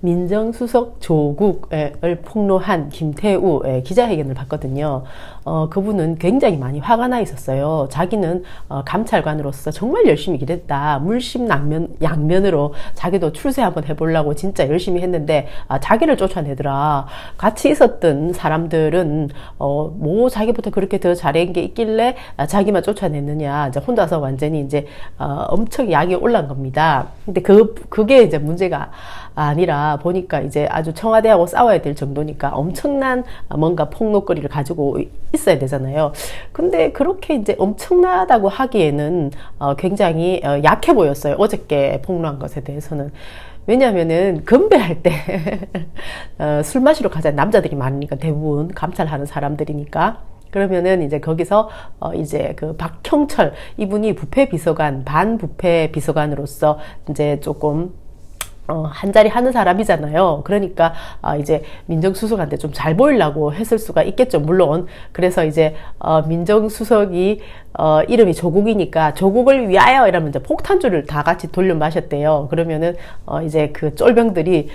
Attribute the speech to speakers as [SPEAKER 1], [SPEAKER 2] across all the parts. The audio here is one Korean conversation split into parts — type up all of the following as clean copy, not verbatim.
[SPEAKER 1] 민정수석 조국을 폭로한 김태우 기자회견을 봤거든요. 그분은 굉장히 많이 화가 나 있었어요. 자기는 감찰관으로서 정말 열심히 일했다. 물심양면으로 자기도 출세 한번 해보려고 진짜 열심히 했는데 자기를 쫓아내더라. 같이 있었던 사람들은 뭐 자기부터 그렇게 더 잘한 게 있길래 자기만 쫓아냈느냐. 이제 혼자서 완전히 이제 엄청 약이 올라간 겁니다. 근데 그게 이제 문제가 아니라 보니까 이제 아주 청와대하고 싸워야 될 정도니까 엄청난 뭔가 폭로거리를 가지고 있어야 되잖아요. 근데 그렇게 이제 엄청나다고 하기에는 굉장히 약해 보였어요. 어저께 폭로한 것에 대해서는. 왜냐하면은 건배할 때 술 마시러 가자 남자들이 많으니까 대부분 감찰하는 사람들이니까. 그러면은 이제 거기서 이제 그 박형철 이분이 부패 비서관 반부패 비서관으로서 이제 조금 한 자리 하는 사람이잖아요. 그러니까 이제 민정수석한테 좀 잘 보이려고 했을 수가 있겠죠. 물론 그래서 이제 민정수석이 이름이 조국이니까 조국을 위하여 이러면 이제 폭탄주를 다 같이 돌려 마셨대요. 그러면은 이제 그 쫄병들이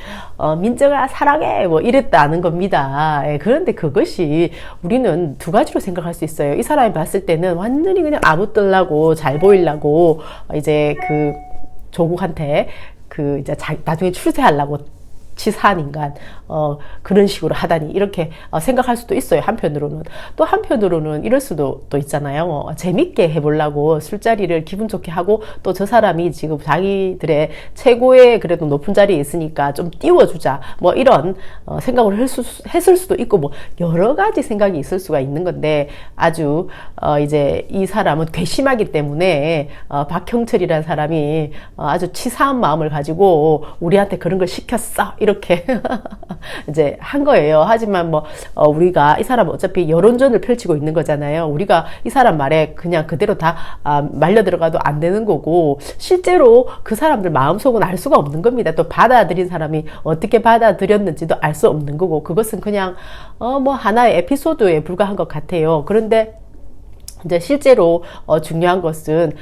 [SPEAKER 1] 민정아 사랑해 뭐 이랬다는 겁니다. 그런데 그것이 우리는 두 가지로 생각할 수 있어요. 이 사람이 봤을 때는 완전히 그냥 아부 떨라고 잘 보이려고 이제 그 조국한테 이제 나중에 출세하려고 치사한 인간, 그런 식으로 하다니, 이렇게 생각할 수도 있어요, 한편으로는. 또 한편으로는 이럴 수도 또 있잖아요. 재밌게 해보려고 술자리를 기분 좋게 하고, 또 저 사람이 지금 자기들의 최고의 그래도 높은 자리에 있으니까 좀 띄워주자. 뭐 이런, 생각을 했을 수도 있고, 뭐, 여러 가지 생각이 있을 수가 있는 건데, 아주, 이제 이 사람은 괘씸하기 때문에, 박형철이라는 사람이 아주 치사한 마음을 가지고, 우리한테 그런 걸 시켰어. 이렇게 이제 한 거예요. 하지만 뭐 우리가 이 사람은 어차피 여론전을 펼치고 있는 거잖아요. 우리가 이 사람 말에 그냥 그대로 다 말려 들어가도 안 되는 거고, 실제로 그 사람들 마음속은 알 수가 없는 겁니다. 또 받아들인 사람이 어떻게 받아들였는지도 알 수 없는 거고, 그것은 그냥 뭐 하나의 에피소드에 불과한 것 같아요. 그런데 이제 실제로 중요한 것은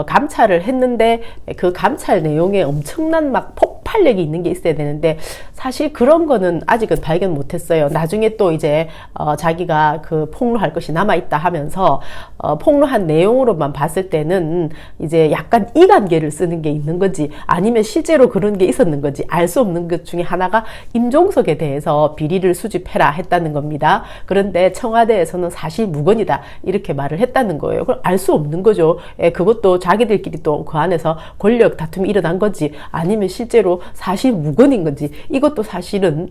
[SPEAKER 1] 감찰을 했는데 그 감찰 내용에 엄청난 막 폭발력이 있는 게 있어야 되는데, 사실 그런 거는 아직은 발견 못했어요. 나중에 또 이제 자기가 그 폭로할 것이 남아있다 하면서 폭로한 내용으로만 봤을 때는 이제 약간 이관계를 쓰는 게 있는 건지 아니면 실제로 그런 게 있었는 건지 알 수 없는 것 중에 하나가 임종석에 대해서 비리를 수집해라 했다는 겁니다. 그런데 청와대에서는 사실 무근이다 이렇게 말을 했다는 거예요. 그럼 알 수 없는 거죠. 그것도 자기들끼리 또 그 안에서 권력 다툼이 일어난 건지 아니면 실제로 사실 무근인 건지, 이것도 사실은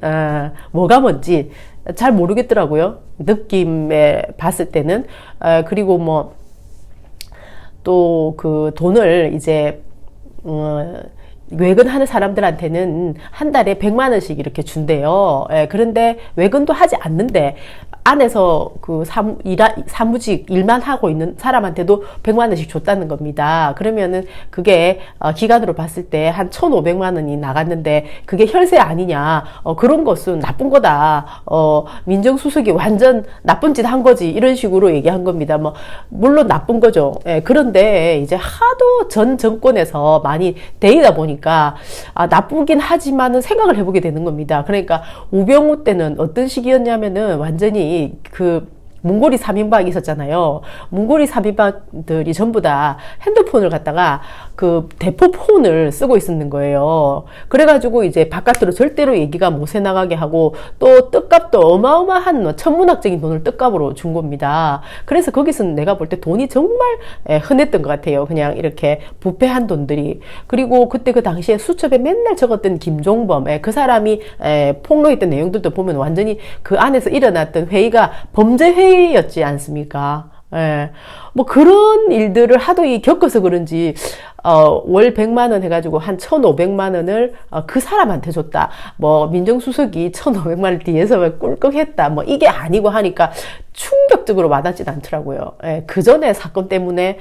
[SPEAKER 1] 뭐가 뭔지 잘 모르겠더라고요. 느낌에 봤을 때는. 그리고 뭐 또 그 돈을 이제 외근하는 사람들한테는 한 달에 100만 원씩 이렇게 준대요. 그런데 외근도 하지 않는데 안에서 그 사무직 일만 하고 있는 사람한테도 100만 원씩 줬다는 겁니다. 그러면은 그게 기간으로 봤을 때 한 1,500만 원이 나갔는데 그게 혈세 아니냐. 그런 것은 나쁜 거다. 민정수석이 완전 나쁜 짓 한 거지. 이런 식으로 얘기한 겁니다. 뭐 물론 나쁜 거죠. 그런데 이제 하도 전 정권에서 많이 데이다 보니까 나쁘긴 하지만은 생각을 해보게 되는 겁니다. 그러니까 우병우 때는 어떤 시기였냐면은 완전히 그 문고리 3인방이 있었잖아요. 문고리 3인방들이 전부 다 핸드폰을 갖다가 그 대포폰을 쓰고 있었는 거예요. 그래가지고 이제 바깥으로 절대로 얘기가 못 새나가게 하고, 또 뜻값도 어마어마한 천문학적인 돈을 뜻값으로 준 겁니다. 그래서 거기서는 내가 볼 때 돈이 정말 흔했던 것 같아요. 그냥 이렇게 부패한 돈들이. 그리고 그때 그 당시에 수첩에 맨날 적었던 김종범, 그 사람이 폭로했던 내용들도 보면 완전히 그 안에서 일어났던 회의가 범죄 회의였지 않습니까? 뭐 그런 일들을 하도 겪어서 그런지 월 100만 원 해가지고 한 1,500만 원을 그 사람한테 줬다. 뭐 민정수석이 1,500만 원 뒤에서 꿀꺽했다. 뭐 이게 아니고 하니까 충격적으로 와닿진 않더라고요. 그 전에 사건 때문에,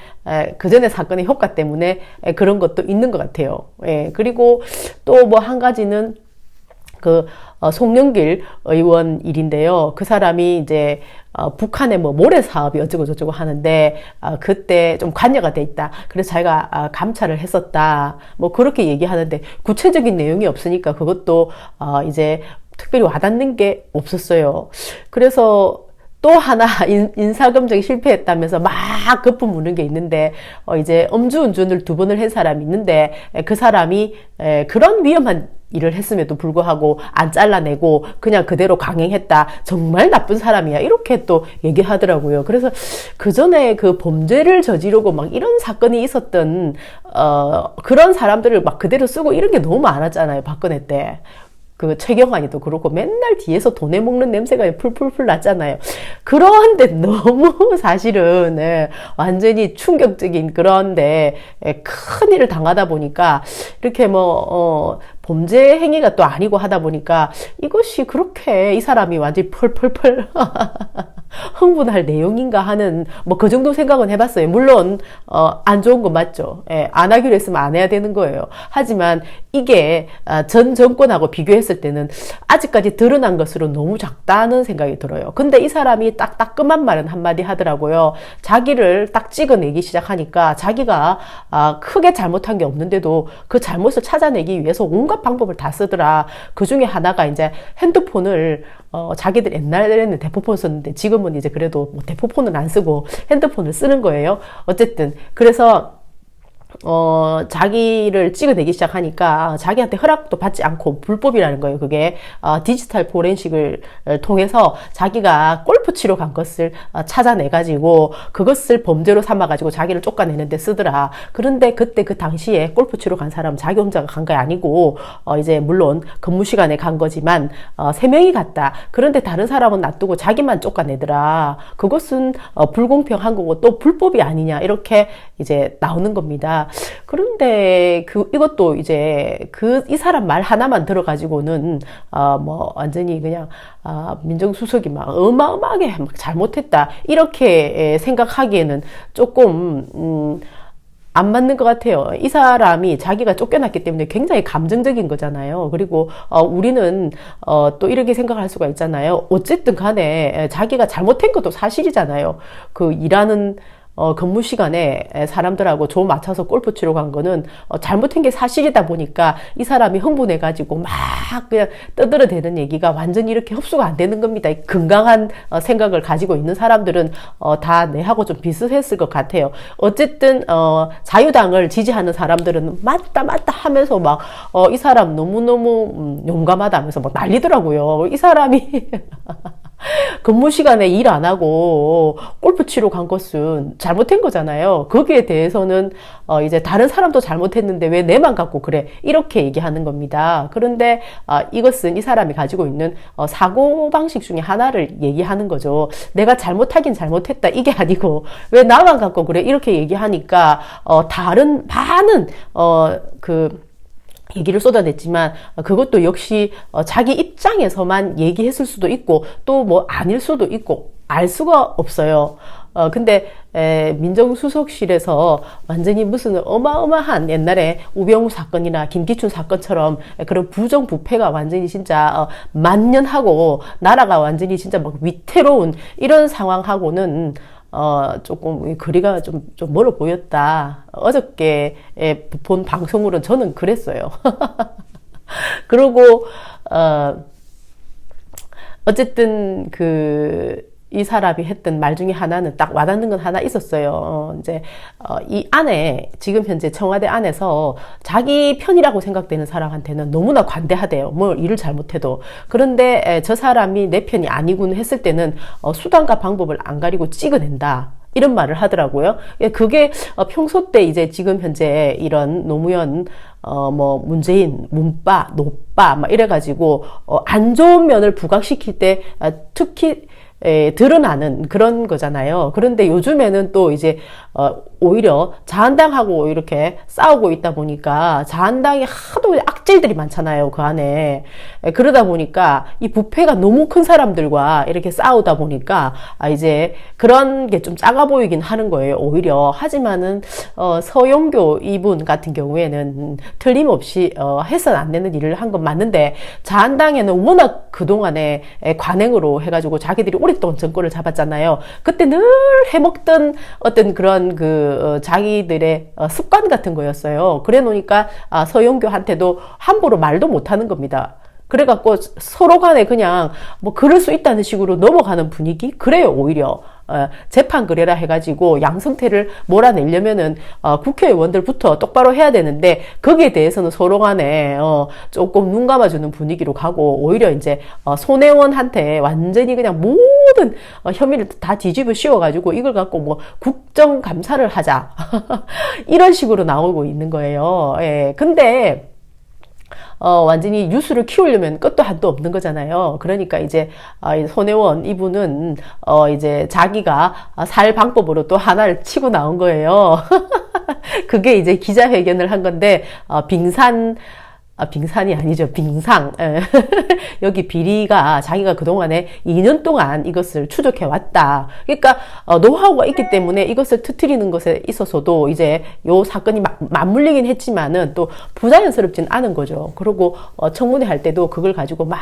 [SPEAKER 1] 그 전에 사건의 효과 때문에 그런 것도 있는 것 같아요. 그리고 또 뭐 한 가지는 송영길 의원 일인데요. 그 사람이 이제 북한의 뭐 모래 사업이 어쩌고 저쩌고 하는데 그때 좀 관여가 돼 있다. 그래서 자기가 감찰을 했었다. 뭐 그렇게 얘기하는데 구체적인 내용이 없으니까 그것도 이제 특별히 와닿는 게 없었어요. 그래서 또 하나 인사검증이 실패했다면서 막 거품 무는 게 있는데 이제 음주운전을 2번을 한 사람이 있는데 그 사람이 그런 위험한 일을 했음에도 불구하고 안 잘라내고 그냥 그대로 강행했다. 정말 나쁜 사람이야. 이렇게 또 얘기하더라고요. 그래서 그 전에 그 범죄를 저지르고 막 이런 사건이 있었던 그런 사람들을 막 그대로 쓰고 이런 게 너무 많았잖아요. 박근혜 때. 그 최경환이도 그렇고 맨날 뒤에서 돈에 먹는 냄새가 풀풀풀 났잖아요. 그런데 너무 사실은 완전히 충격적인 그런데 큰 일을 당하다 보니까 이렇게 뭐 범죄 행위가 또 아니고 하다 보니까 이것이 그렇게 이 사람이 완전히 펄펄펄 흥분할 내용인가 하는 뭐 그 정도 생각은 해봤어요. 물론 안 좋은 거 맞죠. 안 하기로 했으면 안 해야 되는 거예요. 하지만 이게 전 정권하고 비교했을 때는 아직까지 드러난 것으로 너무 작다는 생각이 들어요. 근데 이 사람이 딱 따끔한 말은 한마디 하더라고요. 자기를 딱 찍어내기 시작하니까 자기가 크게 잘못한 게 없는데도 그 잘못을 찾아내기 위해서 온갖 방법을 다 쓰더라. 그 중에 하나가 이제 핸드폰을 자기들 옛날에는 대포폰 썼는데 지금은 이제 그래도 뭐 대포폰은 안 쓰고 핸드폰을 쓰는 거예요. 어쨌든 그래서 자기를 찍어내기 시작하니까 자기한테 허락도 받지 않고 불법이라는 거예요. 그게 디지털 포렌식을 통해서 자기가 골프 치러 간 것을 찾아내가지고 그것을 범죄로 삼아가지고 자기를 쫓아내는데 쓰더라. 그런데 그때 그 당시에 골프 치러 간 사람은 자기 혼자가 간 게 아니고 이제 물론 근무 시간에 간 거지만 3명이 갔다. 그런데 다른 사람은 놔두고 자기만 쫓아내더라. 그것은 불공평한 거고 또 불법이 아니냐 이렇게 이제 나오는 겁니다. 그런데 이것도 이제 이 사람 말 하나만 들어가지고는 뭐 완전히 그냥 민정수석이 막 어마어마하게 막 잘못했다 이렇게 생각하기에는 조금 안 맞는 것 같아요. 이 사람이 자기가 쫓겨났기 때문에 굉장히 감정적인 거잖아요. 그리고 우리는 또 이렇게 생각할 수가 있잖아요. 어쨌든 간에 자기가 잘못한 것도 사실이잖아요. 그 일하는 근무 시간에 사람들하고 조 맞춰서 골프 치러 간 거는 잘못한 게 사실이다 보니까 이 사람이 흥분해가지고 막 그냥 떠들어대는 얘기가 완전히 이렇게 흡수가 안 되는 겁니다. 건강한 생각을 가지고 있는 사람들은 다 내하고 좀 비슷했을 것 같아요. 어쨌든 자유당을 지지하는 사람들은 맞다 하면서 막 이 사람 너무너무 용감하다 하면서 막 난리더라고요. 이 사람이 근무 시간에 일 안 하고 골프 치러 간 것은 잘못한 거잖아요. 거기에 대해서는 이제 다른 사람도 잘못했는데 왜 내만 갖고 그래 이렇게 얘기하는 겁니다. 그런데 이것은 이 사람이 가지고 있는 사고방식 중에 하나를 얘기하는 거죠. 내가 잘못하긴 잘못했다 이게 아니고 왜 나만 갖고 그래 이렇게 얘기하니까 다른 많은 얘기를 쏟아냈지만 그것도 역시 자기 입장에서만 얘기했을 수도 있고 또 뭐 아닐 수도 있고 알 수가 없어요. 근데 민정수석실에서 완전히 무슨 어마어마한 옛날에 우병우 사건이나 김기춘 사건처럼 그런 부정부패가 완전히 진짜 만연하고 나라가 완전히 진짜 막 위태로운 이런 상황하고는 조금 거리가 좀 멀어 보였다. 어저께 본 방송으로는 저는 그랬어요. 그리고 어쨌든 이 사람이 했던 말 중에 하나는 딱 와닿는 건 하나 있었어요. 이제 이 안에 지금 현재 청와대 안에서 자기 편이라고 생각되는 사람한테는 너무나 관대하대요. 뭐 일을 잘못해도. 그런데 저 사람이 내 편이 아니군 했을 때는 수단과 방법을 안 가리고 찍어낸다. 이런 말을 하더라고요. 그게 평소 때 이제 지금 현재 이런 노무현 뭐 문재인 문빠 노빠 막 이래가지고 안 좋은 면을 부각시킬 때 특히 드러나는 그런 거잖아요. 그런데 요즘에는 또 이제 오히려 자한당하고 이렇게 싸우고 있다 보니까 자한당이 하도 악질들이 많잖아요, 그 안에. 그러다 보니까 이 부패가 너무 큰 사람들과 이렇게 싸우다 보니까 이제 그런 게 좀 작아 보이긴 하는 거예요, 오히려. 하지만은 서영교 이분 같은 경우에는 틀림없이 해서는 안 되는 일을 한 건 맞는데, 자한당에는 워낙 그동안에 관행으로 해가지고 자기들이 오랫동안 정권을 잡았잖아요. 그때 늘 해먹던 어떤 그런 자기들의 습관 같은 거였어요. 그래 놓으니까 서영교한테도 함부로 말도 못하는 겁니다. 그래갖고 서로 간에 그냥 뭐 그럴 수 있다는 식으로 넘어가는 분위기? 그래요, 오히려. 재판 그래라 해가지고 양승태를 몰아내려면은 국회의원들부터 똑바로 해야 되는데, 거기에 대해서는 서로 간에 조금 눈 감아주는 분위기로 가고, 오히려 이제 손혜원한테 완전히 그냥 모든 혐의를 다 뒤집어 씌워가지고 이걸 갖고 뭐 국정감사를 하자 이런 식으로 나오고 있는 거예요. 예. 근데 완전히 뉴스를 키우려면 끝도 한도 없는 거잖아요. 그러니까 이제 손혜원 이분은 이제 자기가 살 방법으로 또 하나를 치고 나온 거예요. 그게 이제 기자회견을 한 건데, 빙산이 아니죠. 빙상. 여기 비리가 자기가 그동안에 2년 동안 이것을 추적해 왔다. 그러니까 노하우가 있기 때문에 이것을 터뜨리는 것에 있어서도 이제 요 사건이 맞물리긴 했지만은 또 부자연스럽진 않은 거죠. 그리고 청문회 할 때도 그걸 가지고 막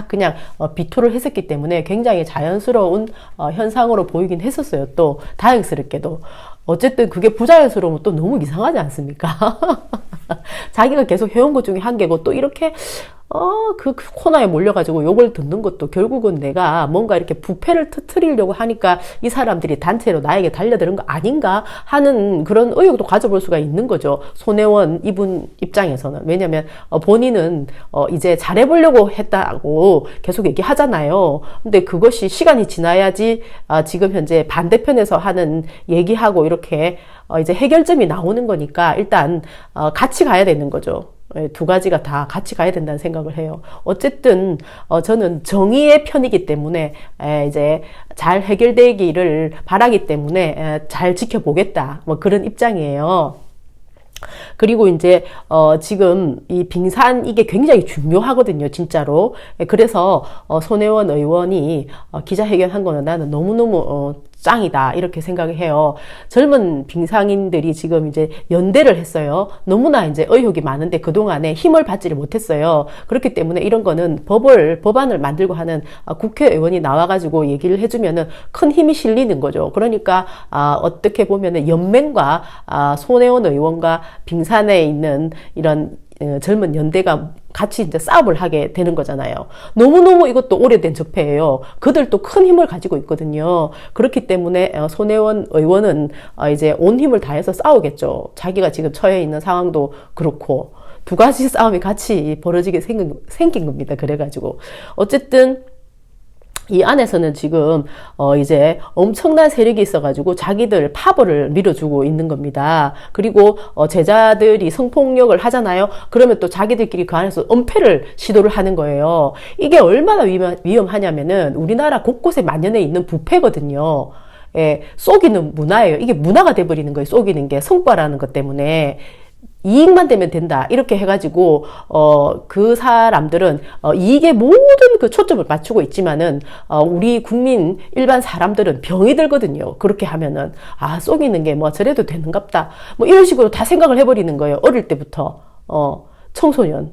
[SPEAKER 1] 그냥 비토를 했었기 때문에 굉장히 자연스러운 현상으로 보이긴 했었어요. 또 다행스럽게도. 어쨌든 그게 부자연스러우면 또 너무 이상하지 않습니까? 자기가 계속 해온 것 중에 한 개고, 또 이렇게 그 코너에 몰려가지고 욕을 듣는 것도 결국은 내가 뭔가 이렇게 부패를 터뜨리려고 하니까 이 사람들이 단체로 나에게 달려드는 거 아닌가 하는 그런 의혹도 가져볼 수가 있는 거죠. 손혜원 이분 입장에서는. 왜냐면 본인은 이제 잘해보려고 했다고 계속 얘기하잖아요. 근데 그것이 시간이 지나야지 지금 현재 반대편에서 하는 얘기하고 이렇게 이제 해결점이 나오는 거니까 일단 같이 가야 되는 거죠. 두 가지가 다 같이 가야 된다는 생각을 해요. 어쨌든 저는 정의의 편이기 때문에 이제 잘 해결되기를 바라기 때문에 잘 지켜보겠다, 뭐 그런 입장이에요. 그리고 이제 지금 이 빙산 이게 굉장히 중요하거든요, 진짜로. 그래서 손혜원 의원이 기자회견한 거는 나는 너무너무 짱이다, 이렇게 생각을 해요. 젊은 빙상인들이 지금 이제 연대를 했어요. 너무나 이제 의혹이 많은데 그동안에 힘을 받지를 못했어요. 그렇기 때문에 이런 거는 법안을 만들고 하는 국회의원이 나와가지고 얘기를 해주면은 큰 힘이 실리는 거죠. 그러니까 어떻게 보면은 연맹과 손혜원 의원과 빙산에 있는 이런 젊은 연대가 같이 이제 싸움을 하게 되는 거잖아요. 너무너무 이것도 오래된 적폐예요. 그들도 큰 힘을 가지고 있거든요. 그렇기 때문에 손혜원 의원은 이제 온 힘을 다해서 싸우겠죠. 자기가 지금 처해 있는 상황도 그렇고 두 가지 싸움이 같이 벌어지게 생긴 겁니다. 그래가지고 어쨌든 이 안에서는 지금 이제 엄청난 세력이 있어가지고 자기들 파벌을 밀어주고 있는 겁니다. 그리고 제자들이 성폭력을 하잖아요. 그러면 또 자기들끼리 그 안에서 은폐를 시도를 하는 거예요. 이게 얼마나 위험하냐면은 우리나라 곳곳에 만연해 있는 부패거든요. 예, 속이는 문화예요. 이게 문화가 돼버리는 거예요. 속이는 게 성과라는 것 때문에. 이익만 되면 된다, 이렇게 해가지고 그 사람들은 이익에 모든 그 초점을 맞추고 있지만은 우리 국민 일반 사람들은 병이 들거든요. 그렇게 하면은 속이는 게 뭐 저래도 되는갑다, 뭐 이런 식으로 다 생각을 해버리는 거예요. 어릴 때부터 청소년,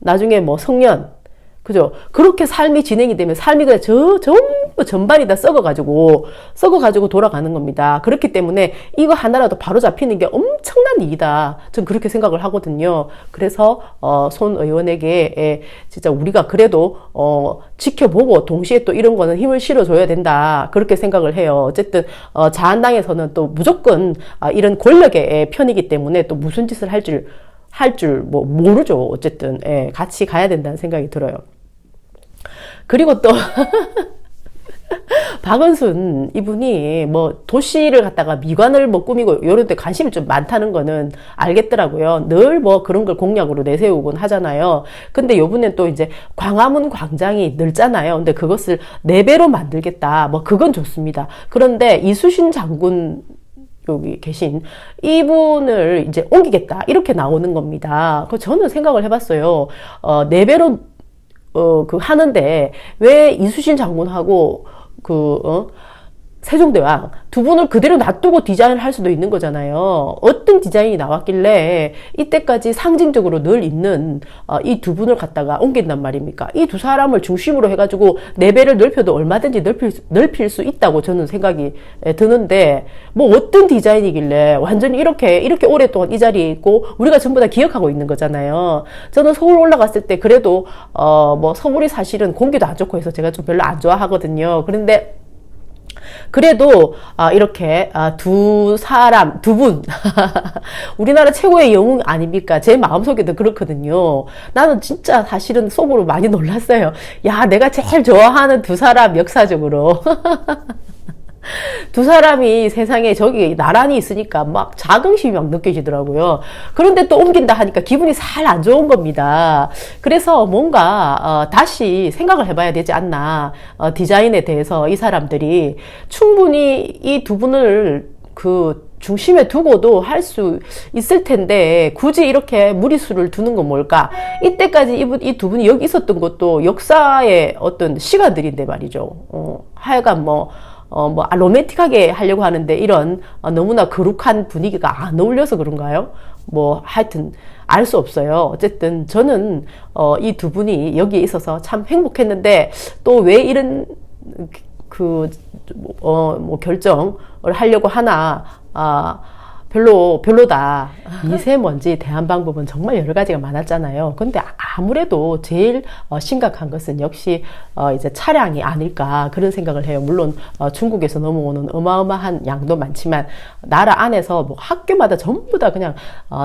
[SPEAKER 1] 나중에 뭐 성년, 그죠? 그렇게 삶이 진행이 되면 삶이 그냥 전부 전반이 다 썩어가지고 돌아가는 겁니다. 그렇기 때문에 이거 하나라도 바로 잡히는 게 엄청난 일이다. 전 그렇게 생각을 하거든요. 그래서, 손 의원에게 진짜 우리가 그래도, 지켜보고 동시에 또 이런 거는 힘을 실어줘야 된다, 그렇게 생각을 해요. 어쨌든, 자한당에서는 또 무조건, 이런 권력의 편이기 때문에 또 무슨 짓을 할 줄 모르죠. 어쨌든, 같이 가야 된다는 생각이 들어요. 그리고 또 박은순 이분이 뭐 도시를 갖다가 미관을 뭐 꾸미고 이런 데 관심이 좀 많다는 거는 알겠더라고요. 늘 뭐 그런 걸 공약으로 내세우곤 하잖아요. 근데 요번엔 또 이제 광화문 광장이 넓잖아요. 근데 그것을 4배로 만들겠다, 뭐 그건 좋습니다. 그런데 이수신 장군 여기 계신 이분을 이제 옮기겠다 이렇게 나오는 겁니다. 그 저는 생각을 해봤어요. 4배로 하는데 왜 이수신 장군하고 세종대왕 두 분을 그대로 놔두고 디자인을 할 수도 있는 거잖아요. 어떤 디자인이 나왔길래 이때까지 상징적으로 늘 있는 이 두 분을 갖다가 옮긴단 말입니까? 이 두 사람을 중심으로 해가지고 4배를 넓혀도 얼마든지 넓힐 수 있다고 저는 생각이 드는데 뭐 어떤 디자인이길래 완전히 이렇게 오랫동안 이 자리에 있고 우리가 전부 다 기억하고 있는 거잖아요. 저는 서울 올라갔을 때 그래도 뭐 서울이 사실은 공기도 안 좋고 해서 제가 좀 별로 안 좋아하거든요. 그런데 그래도 이렇게 두 분 우리나라 최고의 영웅 아닙니까? 제 마음속에도 그렇거든요. 나는 진짜 사실은 속으로 많이 놀랐어요. 야, 내가 제일 좋아하는 두 사람 역사적으로 두 사람이 세상에 저기 나란히 있으니까 막 자긍심이 막 느껴지더라고요. 그런데 또 옮긴다 하니까 기분이 살 안 좋은 겁니다. 그래서 뭔가 다시 생각을 해봐야 되지 않나. 디자인에 대해서 이 사람들이 충분히 이 두 분을 그 중심에 두고도 할 수 있을 텐데 굳이 이렇게 무리수를 두는 건 뭘까? 이때까지 이 두 분이 여기 있었던 것도 역사의 어떤 시간들인데 말이죠. 하여간 로맨틱하게 하려고 하는데 이런 너무나 거룩한 분위기가 안 어울려서 그런가요? 하여튼 알 수 없어요. 어쨌든 저는 이 두 분이 여기에 있어서 참 행복했는데 또 왜 이런 결정을 하려고 하나 별로다. 미세먼지 대한 방법은 정말 여러 가지가 많았잖아요. 근데 아무래도 제일 심각한 것은 역시 이제 차량이 아닐까 그런 생각을 해요. 물론 중국에서 넘어오는 어마어마한 양도 많지만 나라 안에서 학교마다 전부 다 그냥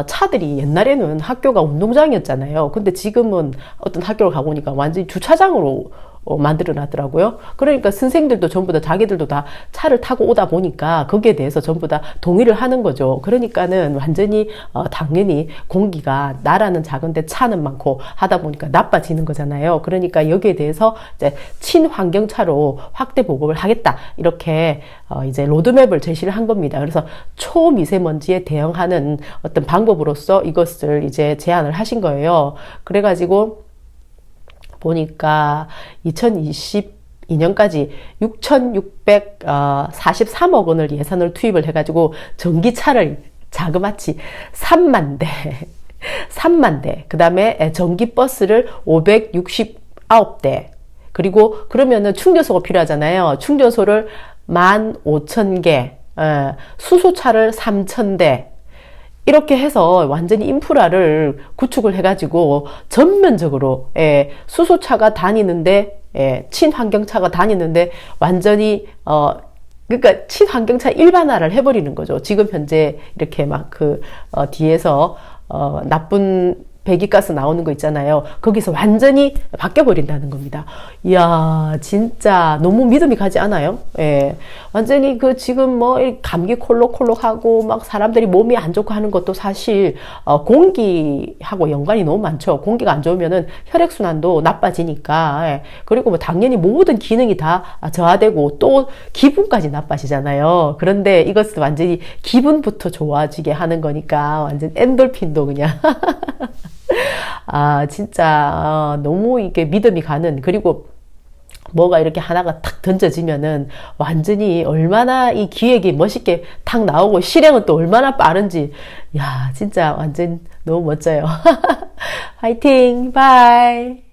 [SPEAKER 1] 차들이 옛날에는 학교가 운동장이었잖아요. 근데 지금은 어떤 학교를 가보니까 완전히 주차장으로 만들어 놨더라고요. 그러니까 선생들도 전부 다 자기들도 다 차를 타고 오다 보니까 거기에 대해서 전부 다 동의를 하는 거죠. 그러니까는 완전히 당연히 공기가 나라는 작은데 차는 많고 하다 보니까 나빠지는 거잖아요. 그러니까 여기에 대해서 이제 친환경차로 확대 보급을 하겠다. 이렇게 이제 로드맵을 제시를 한 겁니다. 그래서 초미세먼지에 대응하는 어떤 방법으로서 이것을 이제 제안을 하신 거예요. 그래가지고 보니까 2022년까지 6,643억 원을 예산을 투입을 해가지고 전기차를 자그마치 3만 대, 그 다음에 전기버스를 569대, 그리고 그러면은 충전소가 필요하잖아요. 충전소를 15,000개, 수소차를 3,000대, 이렇게 해서 완전히 인프라를 구축을 해가지고 전면적으로 수소차가 다니는데 친환경차가 다니는데 완전히 그러니까 친환경차 일반화를 해버리는 거죠. 지금 현재 이렇게 막 뒤에서 나쁜 배기가스 나오는 거 있잖아요. 거기서 완전히 바뀌어버린다는 겁니다. 이야, 진짜 너무 믿음이 가지 않아요? 예. 완전히 지금 감기 콜록콜록하고 막 사람들이 몸이 안 좋고 하는 것도 사실, 공기하고 연관이 너무 많죠. 공기가 안 좋으면은 혈액순환도 나빠지니까. 예. 그리고 당연히 모든 기능이 다 저하되고 또 기분까지 나빠지잖아요. 그런데 이것은 완전히 기분부터 좋아지게 하는 거니까 완전 엔돌핀도 그냥. 진짜 너무 이게 믿음이 가는, 그리고 뭐가 이렇게 하나가 탁 던져지면은 완전히 얼마나 이 기획이 멋있게 탁 나오고 실행은 또 얼마나 빠른지, 야, 진짜 완전 너무 멋져요. 화이팅! 바이!